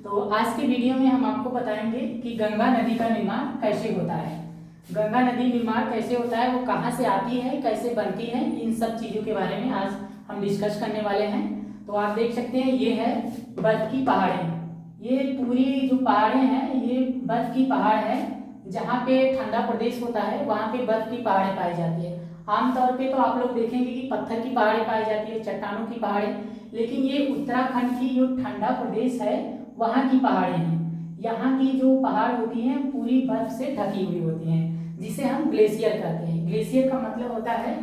तो आज के वीडियो में हम आपको बताएंगे कि गंगा नदी का निर्माण कैसे होता है। गंगा नदी निर्माण कैसे होता है, वो कहाँ से आती है, कैसे बनती है, इन सब चीज़ों के बारे में आज हम डिस्कस करने वाले हैं। तो आप देख सकते हैं ये है बर्फ की पहाड़ें। ये पूरी जो पहाड़ें हैं ये बर्फ की पहाड़ है। जहाँ पे ठंडा प्रदेश होता है वहाँ पे बर्फ की पहाड़ें पाई जाती है। आमतौर पे तो आप लोग देखेंगे कि पत्थर की पहाड़ें पाई जाती है, चट्टानों की पहाड़ें, लेकिन ये उत्तराखंड की जो ठंडा प्रदेश है वहाँ की पहाड़ें हैं। यहाँ की जो पहाड़ होती हैं पूरी बर्फ से ढकी हुई होती हैं, जिसे हम ग्लेशियर कहते हैं। ग्लेशियर का मतलब होता है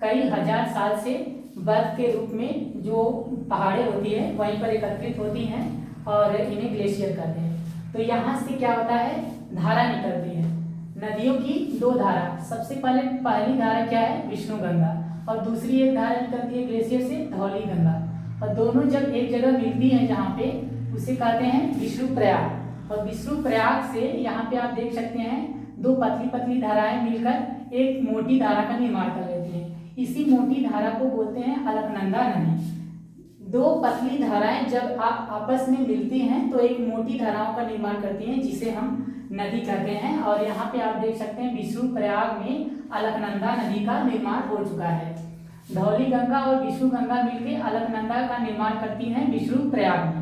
कई हजार साल से बर्फ के रूप में जो पहाड़ें होती है वहीं पर एकत्रित होती हैं और इन्हें ग्लेशियर कहते हैं। तो यहाँ से क्या होता है, धारा निकलती है, नदियों की दो धारा। सबसे पहली धारा क्या है, विष्णु गंगा, और दूसरी एक धारा निकलती है ग्लेशियर से, धौली गंगा। और दोनों जब एक जगह मिलती है जहाँ पे, उसे कहते हैं विष्णु प्रयाग। और विष्णु प्रयाग से यहाँ पे आप देख सकते हैं दो पतली पतली धाराएं मिलकर एक मोटी धारा का निर्माण कर लेती हैं। इसी मोटी धारा को बोलते हैं अलकनंदा नदी। दो पतली धाराएं जब आपस में मिलती हैं तो एक मोटी धाराओं का निर्माण करती हैं, जिसे हम नदी कहते हैं। और यहाँ पे आप देख सकते हैं विष्णु प्रयाग में अलकनंदा नदी का निर्माण हो चुका है। धौली गंगा और विष्णु गंगा मिलकर अलकनंदा का निर्माण करती हैं विष्णु प्रयाग में।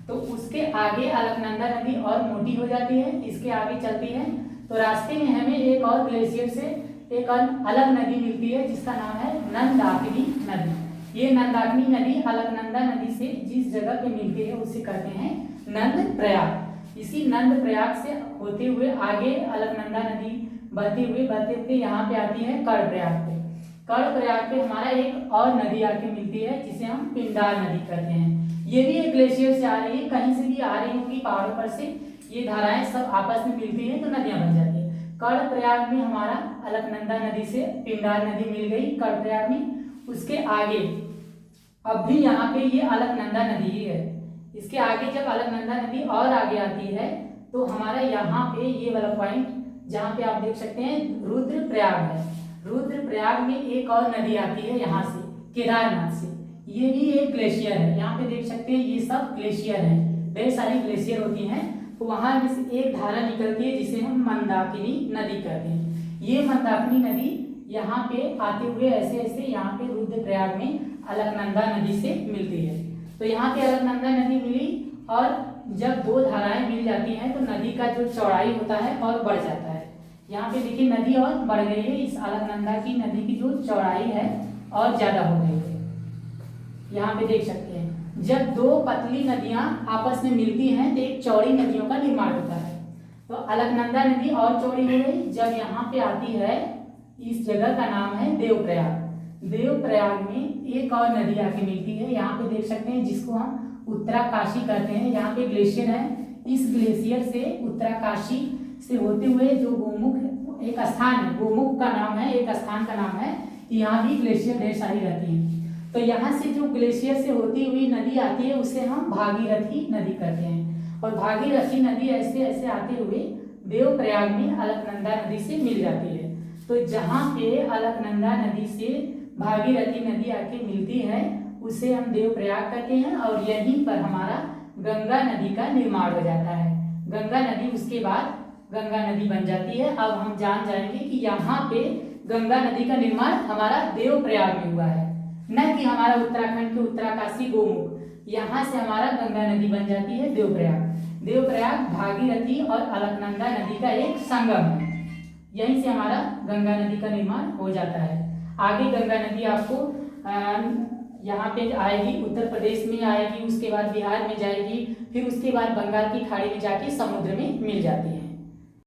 तो उसके आगे अलकनंदा नदी और मोटी हो जाती है, इसके आगे चलती है तो रास्ते में हमें एक और ग्लेशियर से एक अलग नदी मिलती है जिसका नाम है नंदाकिनी नदी। ये नंदाकिनी नदी अलकनंदा नदी से जिस जगह पे मिलती है उसे कहते हैं नंद प्रयाग। इसी नंद प्रयाग से होते हुए आगे अलकनंदा नदी बहते हुए यहाँ पे आती है कर्ण प्रयाग पे। कर्ण प्रयाग पे हमारा एक और नदी आके मिलती है जिसे हम पिंडार नदी कहते हैं। ये भी एक ग्लेशियर से आ रही है, कहीं से भी आ रही होगी पहाड़ों पर से, ये धाराएं सब आपस में मिलती हैं तो नदियां बन जाती है। कर्ण प्रयाग में हमारा अलकनंदा नदी से पिंडार नदी मिल गई कर्ण प्रयाग में। उसके आगे अब भी यहाँ पे ये अलकनंदा नदी ही है। इसके आगे जब अलकनंदा नदी और आगे आती है तो हमारा यहाँ पे ये वाला पॉइंट जहाँ पे आप देख सकते हैं रुद्र प्रयाग है। रुद्र प्रयाग में एक और नदी आती है यहाँ से, केदारनाथ से। ये भी एक ग्लेशियर है। यहाँ पे देख सकते हैं ये सब ग्लेशियर है, ढेर सारी ग्लेशियर होती हैं। तो वहां में से एक धारा निकलती है जिसे हम मंदाकिनी नदी कहते हैं। ये मंदाकिनी नदी यहाँ पे आते हुए ऐसे ऐसे यहाँ पे रुद्रप्रयाग में अलकनंदा नदी से मिलती है। तो यहाँ पे अलकनंदा नदी मिली और जब दो धाराएं मिल जाती हैं तो नदी का जो चौड़ाई होता है और बढ़ जाता है। यहाँ पे देखिए नदी और बढ़ गई है, इस अलकनंदा की नदी की जो चौड़ाई है और ज्यादा हो गई है। यहाँ पे देख सकते हैं जब दो पतली नदियां आपस में मिलती हैं तो एक चौड़ी नदियों का निर्माण होता है। तो अलकनंदा नदी और चौड़ी हो गई जब यहाँ पे आती है, इस जगह का नाम है देवप्रयाग। देवप्रयाग में एक और नदी आके मिलती है, यहाँ पे देख सकते हैं जिसको हम उत्तराकाशी कहते हैं। यहाँ पे ग्लेशियर है, इस ग्लेशियर से उत्तराकाशी से होते हुए जो गोमुख एक स्थान है, गोमुख का नाम है, एक स्थान का नाम है, यहाँ भी ग्लेशियर ढेर सारी रहती है। तो यहाँ से जो ग्लेशियर से होती हुई नदी आती है उसे हम भागीरथी नदी कहते हैं। और भागीरथी नदी ऐसे ऐसे आते हुए देवप्रयाग में अलकनंदा नदी से मिल जाती है। तो जहाँ पे अलकनंदा नदी से भागीरथी नदी आके मिलती है उसे हम देवप्रयाग कहते हैं। और यहीं पर हमारा गंगा नदी का निर्माण हो जाता है। गंगा नदी उसके बाद गंगा नदी बन जाती है। अब हम जान जाएंगे कि यहाँ पे गंगा नदी का निर्माण हमारा देवप्रयाग में हुआ है, न कि हमारा उत्तराखंड के उत्तराकाशी गोमुख। यहाँ से हमारा गंगा नदी बन जाती है देवप्रयाग। देवप्रयाग भागीरथी और अलकनंदा नदी का एक संगम है, यहीं से हमारा गंगा नदी का निर्माण हो जाता है। आगे गंगा नदी आपको यहाँ पे आएगी, उत्तर प्रदेश में आएगी, उसके बाद बिहार में जाएगी, फिर उसके बाद बंगाल की खाड़ी में जाके समुद्र में मिल जाती है।